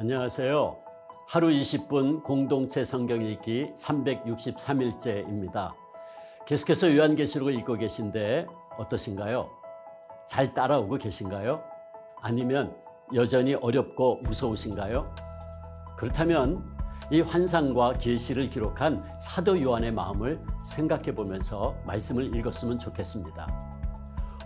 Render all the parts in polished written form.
안녕하세요. 하루 20분 공동체 성경 읽기 363일째입니다. 계속해서 요한계시록을 읽고 계신데 어떠신가요? 잘 따라오고 계신가요? 아니면 여전히 어렵고 무서우신가요? 그렇다면 이 환상과 계시를 기록한 사도 요한의 마음을 생각해 보면서 말씀을 읽었으면 좋겠습니다.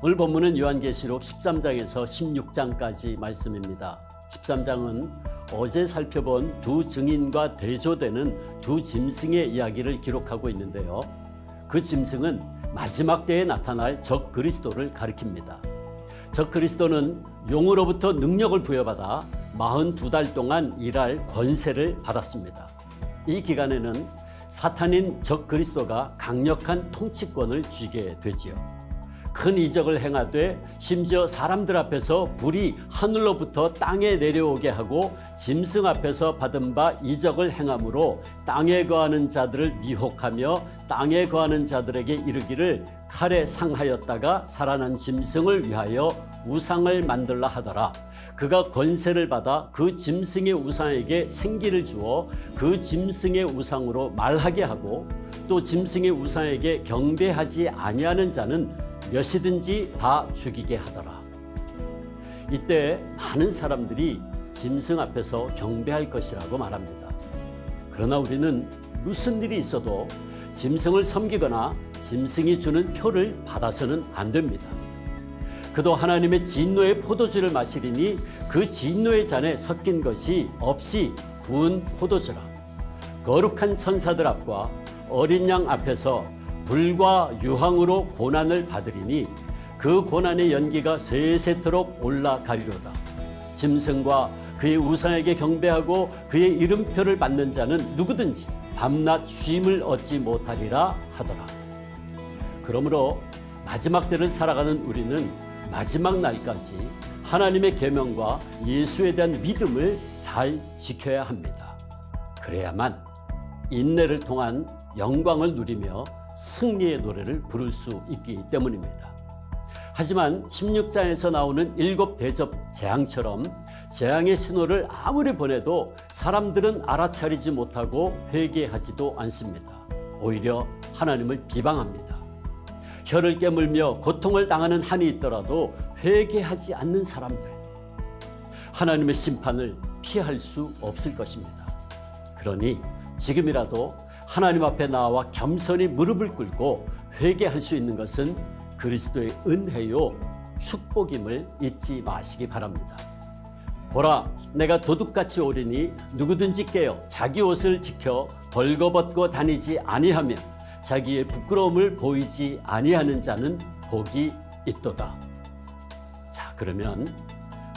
오늘 본문은 요한계시록 13장에서 16장까지 말씀입니다. 13장은 어제 살펴본 두 증인과 대조되는 두 짐승의 이야기를 기록하고 있는데요. 그 짐승은 마지막 때에 나타날 적 그리스도를 가리킵니다. 적 그리스도는 용으로부터 능력을 부여받아 42달 동안 일할 권세를 받았습니다. 이 기간에는 사탄인 적 그리스도가 강력한 통치권을 쥐게 되지요. 큰 이적을 행하되 심지어 사람들 앞에서 불이 하늘로부터 땅에 내려오게 하고 짐승 앞에서 받은 바 이적을 행함으로 땅에 거하는 자들을 미혹하며 땅에 거하는 자들에게 이르기를 칼에 상하였다가 살아난 짐승을 위하여 우상을 만들라 하더라. 그가 권세를 받아 그 짐승의 우상에게 생기를 주어 그 짐승의 우상으로 말하게 하고 또 짐승의 우상에게 경배하지 아니하는 자는 몇이든지 다 죽이게 하더라. 이때 많은 사람들이 짐승 앞에서 경배할 것이라고 말합니다. 그러나 우리는 무슨 일이 있어도 짐승을 섬기거나 짐승이 주는 표를 받아서는 안 됩니다. 그도 하나님의 진노의 포도주를 마시리니 그 진노의 잔에 섞인 것이 없이 부은 포도주라. 거룩한 천사들 앞과 어린 양 앞에서 불과 유황으로 고난을 받으리니 그 고난의 연기가 세세토록 올라가리로다. 짐승과 그의 우상에게 경배하고 그의 이름표를 받는 자는 누구든지 밤낮 쉼을 얻지 못하리라 하더라. 그러므로 마지막 때를 살아가는 우리는 마지막 날까지 하나님의 계명과 예수에 대한 믿음을 잘 지켜야 합니다. 그래야만 인내를 통한 영광을 누리며 승리의 노래를 부를 수 있기 때문입니다. 하지만 16장에서 나오는 7 대접 재앙처럼 재앙의 신호를 아무리 보내도 사람들은 알아차리지 못하고 회개하지도 않습니다. 오히려 하나님을 비방합니다. 혀를 깨물며 고통을 당하는 한이 있더라도 회개하지 않는 사람들, 하나님의 심판을 피할 수 없을 것입니다. 그러니 지금이라도 하나님 앞에 나와 겸손히 무릎을 꿇고 회개할 수 있는 것은 그리스도의 은혜요 축복임을 잊지 마시기 바랍니다. 보라, 내가 도둑같이 오리니 누구든지 깨어 자기 옷을 지켜 벌거벗고 다니지 아니하며 자기의 부끄러움을 보이지 아니하는 자는 복이 있도다. 자, 그러면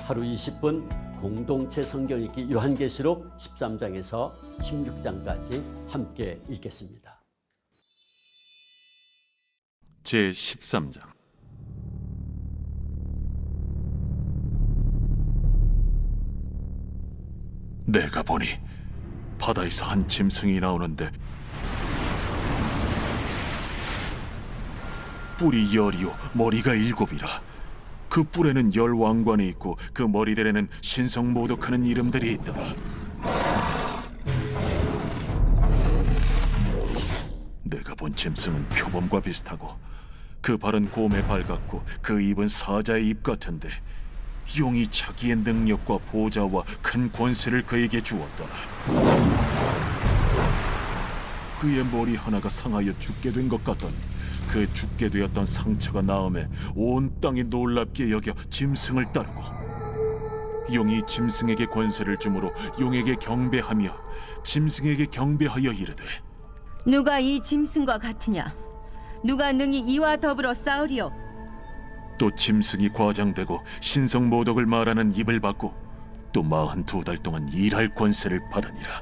하루 20분 공동체 성경 읽기 요한계시록 13장에서 16장까지 함께 읽겠습니다. 제13장. 내가 보니 바다에서 한 짐승이 나오는데 뿔이 10이요 머리가 7이라. 그 뿔에는 10 왕관이 있고 그 머리들에는 신성모독하는 이름들이 있더라. 내가 본 짐승은 표범과 비슷하고 그 발은 곰의 발 같고 그 입은 사자의 입 같은데 용이 자기의 능력과 보좌와 큰 권세를 그에게 주었더라. 그의 머리 하나가 상하여 죽게 된 것 같더니 그 죽게 되었던 상처가 나음에 온 땅이 놀랍게 여겨 짐승을 따르고 용이 짐승에게 권세를 주므로 용에게 경배하며 짐승에게 경배하여 이르되 누가 이 짐승과 같으냐? 누가 능히 이와 더불어 싸우리요? 또 짐승이 과장되고 신성모독을 말하는 입을 받고 또 42달 동안 일할 권세를 받으니라.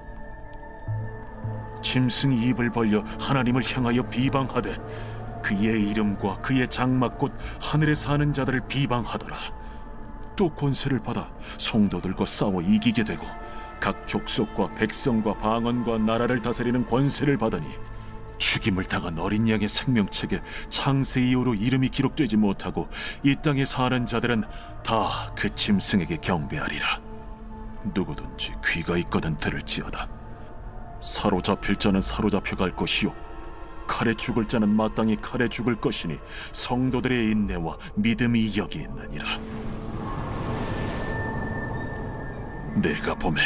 짐승이 입을 벌려 하나님을 향하여 비방하되 그의 이름과 그의 장막 곧 하늘에 사는 자들을 비방하더라. 또 권세를 받아 성도들과 싸워 이기게 되고 각 족속과 백성과 방언과 나라를 다스리는 권세를 받으니 죽임을 당한 어린 양의 생명책에 창세 이후로 이름이 기록되지 못하고 이 땅에 사는 자들은 다 그 짐승에게 경배하리라. 누구든지 귀가 있거든 들을지어다. 사로잡힐 자는 사로잡혀갈 것이요 칼에 죽을 자는 마땅히 칼에 죽을 것이니 성도들의 인내와 믿음이 여기 있느니라. 내가 보매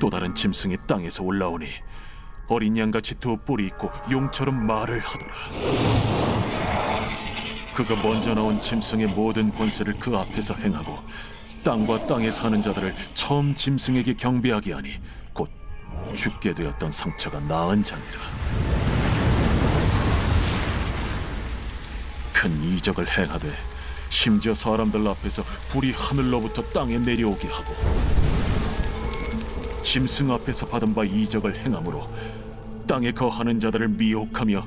또 다른 짐승이 땅에서 올라오니 어린 양같이 두 뿔이 있고 용처럼 말을 하더라. 그가 먼저 나온 짐승의 모든 권세를 그 앞에서 행하고 땅과 땅에 사는 자들을 처음 짐승에게 경배하게 하니 곧 죽게 되었던 상처가 나은 자니라. 큰 이적을 행하되 심지어 사람들 앞에서 불이 하늘로부터 땅에 내려오게 하고 짐승 앞에서 받은 바 이적을 행함으로 땅에 거하는 자들을 미혹하며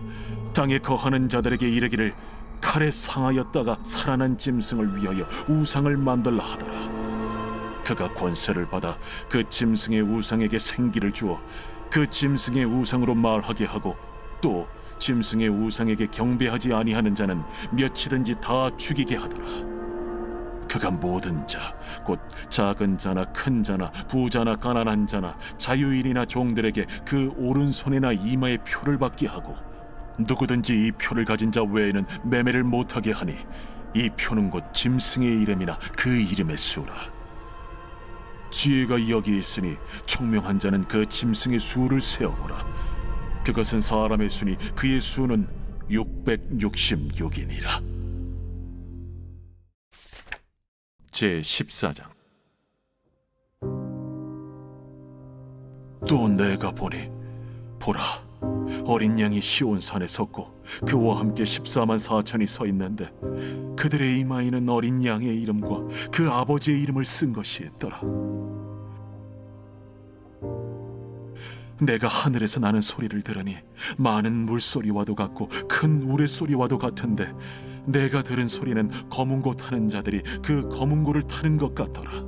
땅에 거하는 자들에게 이르기를 칼에 상하였다가 살아난 짐승을 위하여 우상을 만들라 하더라. 그가 권세를 받아 그 짐승의 우상에게 생기를 주어 그 짐승의 우상으로 말하게 하고 또 짐승의 우상에게 경배하지 아니하는 자는 며칠든지 다 죽이게 하더라. 그가 모든 자, 곧 작은 자나 큰 자나 부자나 가난한 자나 자유인이나 종들에게 그 오른손이나 이마에 표를 받게 하고 누구든지 이 표를 가진 자 외에는 매매를 못하게 하니 이 표는 곧 짐승의 이름이나 그 이름의 수라. 지혜가 여기 있으니 총명한 자는 그 짐승의 수를 세어보라. 그것은 사람의 수니 그의 수는 666이니라. 제14장. 또 내가 보니 보라 어린 양이 시온산에 섰고 그와 함께 14만 4천이 서 있는데 그들의 이마에는 어린 양의 이름과 그 아버지의 이름을 쓴 것이 있더라. 내가 하늘에서 나는 소리를 들으니 많은 물소리와도 같고 큰 우레소리와도 같은데 내가 들은 소리는 검은고 타는 자들이 그 검은고를 타는 것 같더라.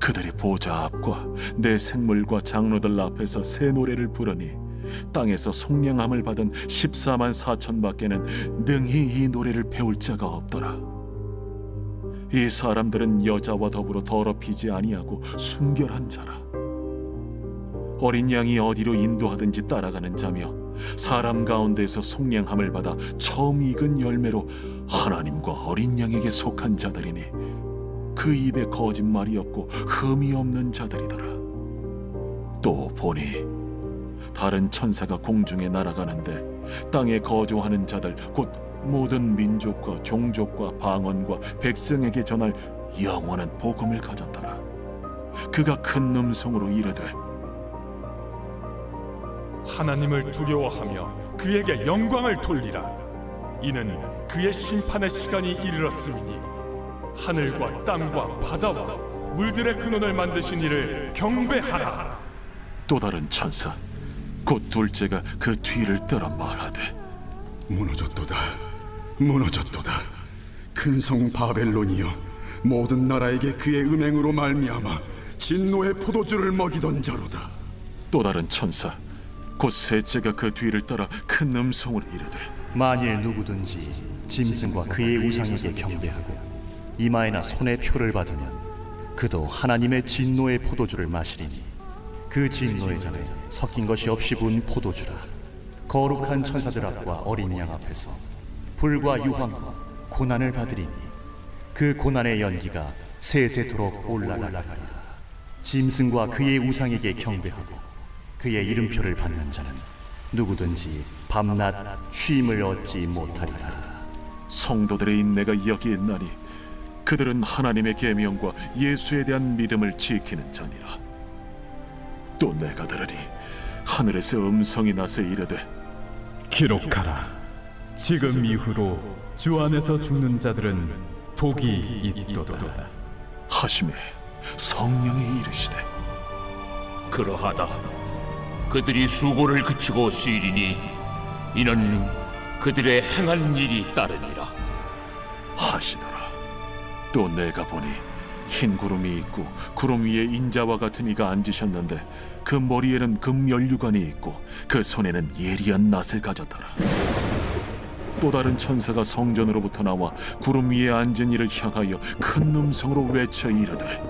그들이 보좌 앞과 내 생물과 장로들 앞에서 새 노래를 부르니 땅에서 속량함을 받은 14만 4천 밖에는 능히 이 노래를 배울 자가 없더라. 이 사람들은 여자와 더불어 더럽히지 아니하고 순결한 자라. 어린 양이 어디로 인도하든지 따라가는 자며 사람 가운데서 속량함을 받아 처음 익은 열매로 하나님과 어린 양에게 속한 자들이니 그 입에 거짓말이 없고 흠이 없는 자들이더라. 또 보니 다른 천사가 공중에 날아가는데 땅에 거주하는 자들 곧 모든 민족과 종족과 방언과 백성에게 전할 영원한 복음을 가졌더라. 그가 큰 음성으로 이르되 하나님을 두려워하며 그에게 영광을 돌리라. 이는 그의 심판의 시간이 이르렀음이니 하늘과 땅과 바다와 물들의 근원을 만드신 이를 경배하라. 또 다른 천사 곧 둘째가 그 뒤를 따라 말하되 무너졌도다 무너졌도다 큰 성 바벨론이여 모든 나라에게 그의 음행으로 말미암아 진노의 포도주를 먹이던 자로다. 또 다른 천사 곧 셋째가 그 뒤를 따라 큰 음성으로 이르되 만일 누구든지 짐승과 그의 우상에게 경배하고 이마에나 손에 표를 받으면 그도 하나님의 진노의 포도주를 마시리니 그 진노의 잔에 섞인 것이 없이 부은 포도주라. 거룩한 천사들 앞과 어린 양 앞에서 불과 유황과 고난을 받으리니 그 고난의 연기가 세세토록 올라가리라. 짐승과 그의 우상에게 경배하고 그의 이름표를 받는 자는 누구든지 밤낮 쉼을 얻지 못하리라. 성도들의 인내가 여기 있나니 그들은 하나님의 계명과 예수에 대한 믿음을 지키는 자니라. 또 내가 들으니 하늘에서 음성이 나서 이르되 기록하라. 지금 이후로 주 안에서 죽는 자들은 복이 있도다. 하심에 성령이 이르시되 그러하다. 그들이 수고를 그치고 쉬리니 이는 그들의 행한 일이 따르니라 하시더라. 또 내가 보니 흰 구름이 있고 구름 위에 인자와 같은 이가 앉으셨는데 그 머리에는 금연류관이 있고 그 손에는 예리한 낫을 가졌더라. 또 다른 천사가 성전으로부터 나와 구름 위에 앉은 이를 향하여 큰 음성으로 외쳐 이르되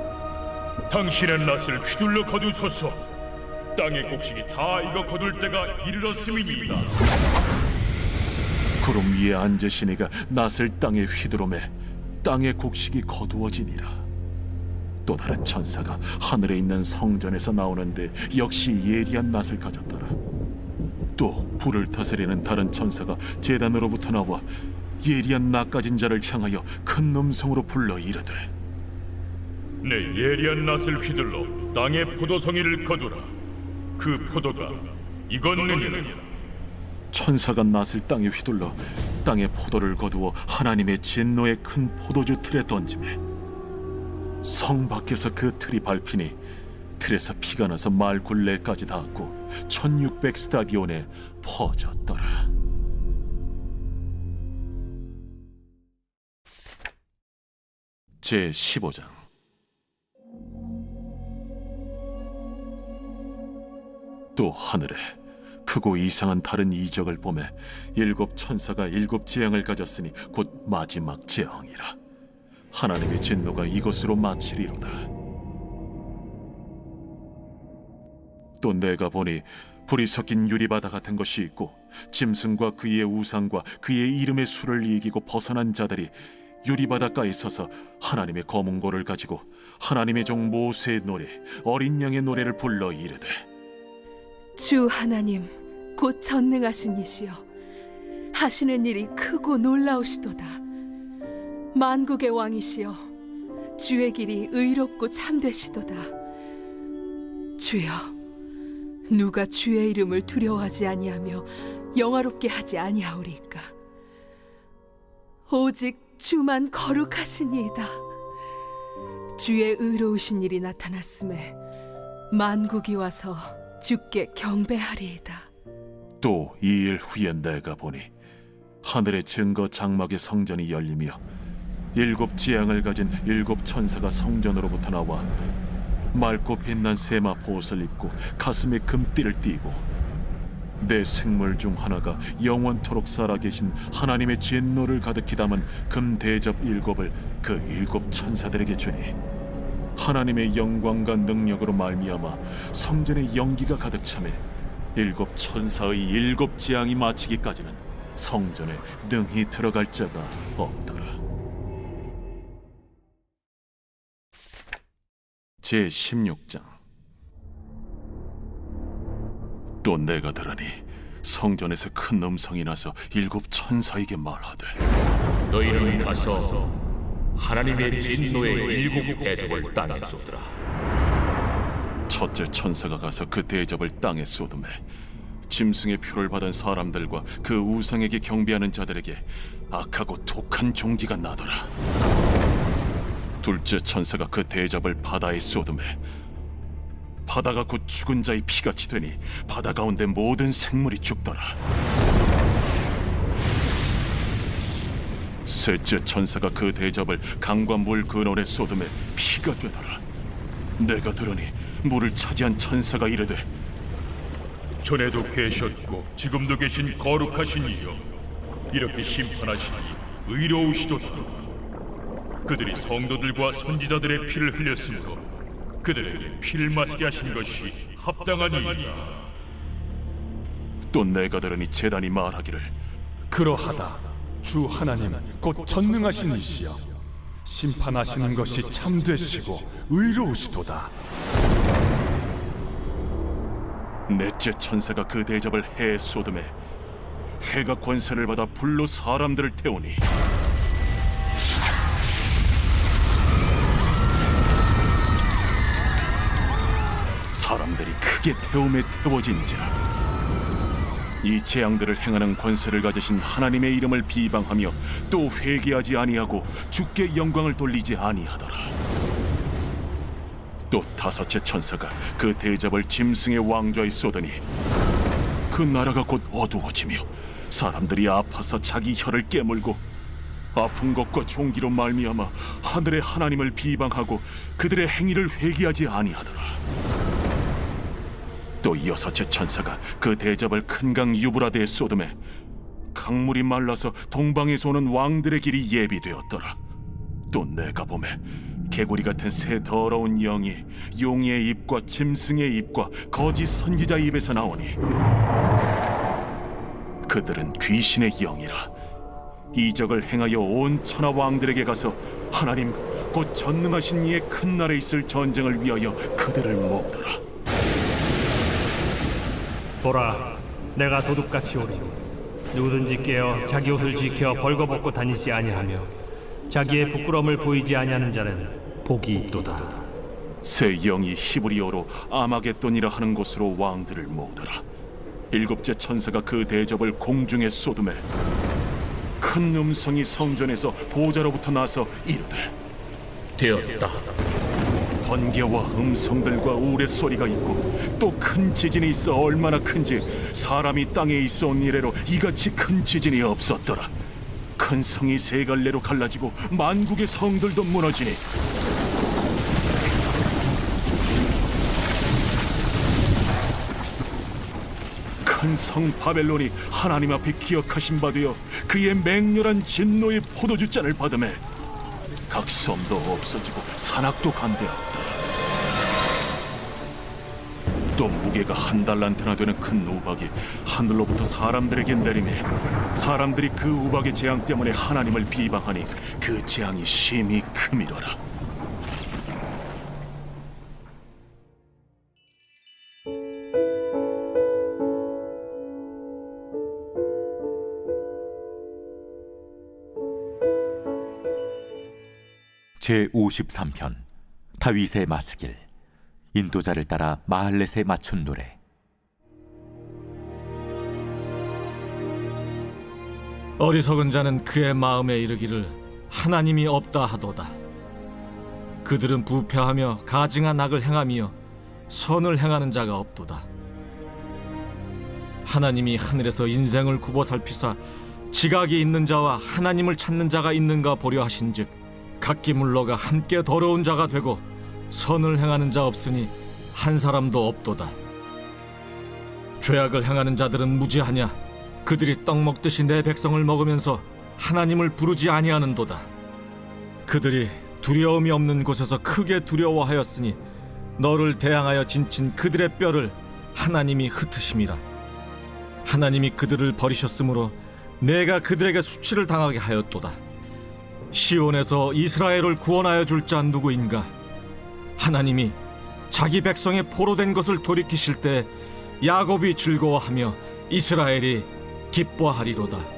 당신의 낫을 휘둘러 거두소서. 땅의 곡식이 다 익어 거둘 때가 이르렀음이니이다. 구름 위에 앉으시니가 낫을 땅에 휘두르매 땅의 곡식이 거두어지니라. 또 다른 천사가 하늘에 있는 성전에서 나오는데 역시 예리한 낫을 가졌더라. 또 불을 다스리는 다른 천사가 제단으로부터 나와 예리한 낫 가진 자를 향하여 큰 음성으로 불러 이르되, 내 예리한 낫을 휘둘러 땅의 포도송이를 거두라. 그 포도가 익었느니라. 천사가 낫을 땅에 휘둘러 땅의 포도를 거두어 하나님의 진노의 큰 포도주 틀에 던지매 성 밖에서 그 틀이 밟히니 틀에서 피가 나서 말 굴레까지 닿았고 1600 스타디온에 퍼졌더라. 제 15장. 또 하늘에 크고 이상한 다른 이적을 보매 7 천사가 7 재앙을 가졌으니 곧 마지막 재앙이라. 하나님의 진노가 이것으로 마치리로다. 또 내가 보니 불이 섞인 유리바다 같은 것이 있고 짐승과 그의 우상과 그의 이름의 수를 이기고 벗어난 자들이 유리바닷가에 서서 하나님의 검은고를 가지고 하나님의 종 모세의 노래 어린 양의 노래를 불러 이르되, 주 하나님 곧 전능하신 이시여, 하시는 일이 크고 놀라우시도다. 만국의 왕이시여, 주의 길이 의롭고 참되시도다. 주여, 누가 주의 이름을 두려워하지 아니하며 영화롭게 하지 아니하오리까? 오직 주만 거룩하시니이다. 주의 의로우신 일이 나타났음에 만국이 와서 주께 경배하리이다. 또 2일 후에 내가 보니 하늘의 증거 장막의 성전이 열리며 7 재앙을 가진 7 천사가 성전으로부터 나와 맑고 빛난 세마 보옷을 입고 가슴에 금띠를 띠고 내 생물 중 하나가 영원토록 살아계신 하나님의 진노를 가득히 담은 금 대접 7을 그 7 천사들에게 주니 하나님의 영광과 능력으로 말미암아 성전에 연기가 가득 차매 7 천사의 7 재앙이 마치기까지는 성전에 능히 들어갈 자가 없더라. 제 16장. 또 내가 들으니 성전에서 큰 음성이 나서 7 천사에게 말하되, 너희는 가서 하나님의 진노의 7 대접을 땅에 쏟으라. 첫째 천사가 가서 그 대접을 땅에 쏟음에 짐승의 표를 받은 사람들과 그 우상에게 경배하는 자들에게 악하고 독한 종기가 나더라. 둘째 천사가 그 대접을 바다에 쏟음에 바다가 곧 죽은 자의 피같이 되니 바다 가운데 모든 생물이 죽더라. 셋째 천사가 그 대접을 강과 물 근원에 쏟음에 피가 되더라. 내가 들으니 물을 차지한 천사가 이르되, 전에도 계셨고 지금도 계신 거룩하신 이여, 이렇게 심판하시니 의로우시도다. 그들이 성도들과 선지자들의 피를 흘렸으므로 그들에게 피를 마시게 하신 것이 합당하니이다. 또 내가 들으니 제단이 말하기를, 그러하다. 주 하나님 곧 전능하신 이시여, 심판하시는 것이 참되시고 의로우시도다. 넷째 천사가 그 대접을 해에 쏟음에 해가 권세를 받아 불로 사람들을 태우니 사람들이 크게 태움에 태워진지라. 이 재앙들을 행하는 권세를 가지신 하나님의 이름을 비방하며 또 회개하지 아니하고 주께 영광을 돌리지 아니하더라. 또 다섯째 천사가 그 대접을 짐승의 왕좌에 쏟으니 그 나라가 곧 어두워지며 사람들이 아파서 자기 혀를 깨물고 아픈 것과 종기로 말미암아 하늘의 하나님을 비방하고 그들의 행위를 회개하지 아니하더라. 또 여섯째 천사가 그 대접을 큰 강 유브라데에 쏟음에 강물이 말라서 동방에서 오는 왕들의 길이 예비되었더라. 또 내가 보매 개구리 같은 새 더러운 영이 용의 입과 짐승의 입과 거짓 선지자 입에서 나오니 그들은 귀신의 영이라. 이적을 행하여 온 천하 왕들에게 가서 하나님 곧 전능하신 이의 큰 날에 있을 전쟁을 위하여 그들을 모으더라. 보라, 내가 도둑같이 오리니 누구든지 깨어 자기 옷을 지켜 벌거벗고 다니지 아니하며 자기의 부끄러움을 보이지 아니하는 자는 복이 있도다. 새 영이 히브리어로 아마겟돈이라 하는 곳으로 왕들을 모으더라. 일곱째 천사가 그 대접을 공중에 쏟음에 큰 음성이 성전에서 보좌로부터 나서 이르되 되었다. 번개와 음성들과 우레소리가 있고 또 큰 지진이 있어 얼마나 큰지 사람이 땅에 있어온 이래로 이같이 큰 지진이 없었더라. 큰 성이 세 갈래로 갈라지고 만국의 성들도 무너지니 큰 성 바벨론이 하나님 앞에 기억하신 바 되어 그의 맹렬한 진노의 포도주잔을 받음에 각 섬도 없어지고 산악도 간대었다. 또 무게가 1달란트나 되는 큰 우박이 하늘로부터 사람들에게 내리매 사람들이 그 우박의 재앙 때문에 하나님을 비방하니 그 재앙이 심히 크미더라. 제53편 다윗의 마스길. 인도자를 따라 마할렛에 맞춘 노래. 어리석은 자는 그의 마음에 이르기를 하나님이 없다 하도다. 그들은 부패하며 가증한 악을 행하며 선을 행하는 자가 없도다. 하나님이 하늘에서 인생을 굽어 살피사 지각이 있는 자와 하나님을 찾는 자가 있는가 보려 하신즉 각기 물러가 함께 더러운 자가 되고 선을 행하는 자 없으니 한 사람도 없도다. 죄악을 행하는 자들은 무지하냐? 그들이 떡 먹듯이 내 백성을 먹으면서 하나님을 부르지 아니하는도다. 그들이 두려움이 없는 곳에서 크게 두려워하였으니 너를 대항하여 진친 그들의 뼈를 하나님이 흩으심이라. 하나님이 그들을 버리셨으므로 내가 그들에게 수치를 당하게 하였도다. 시온에서 이스라엘을 구원하여 줄 자 누구인가? 하나님이 자기 백성의 포로된 것을 돌이키실 때 야곱이 즐거워하며 이스라엘이 기뻐하리로다.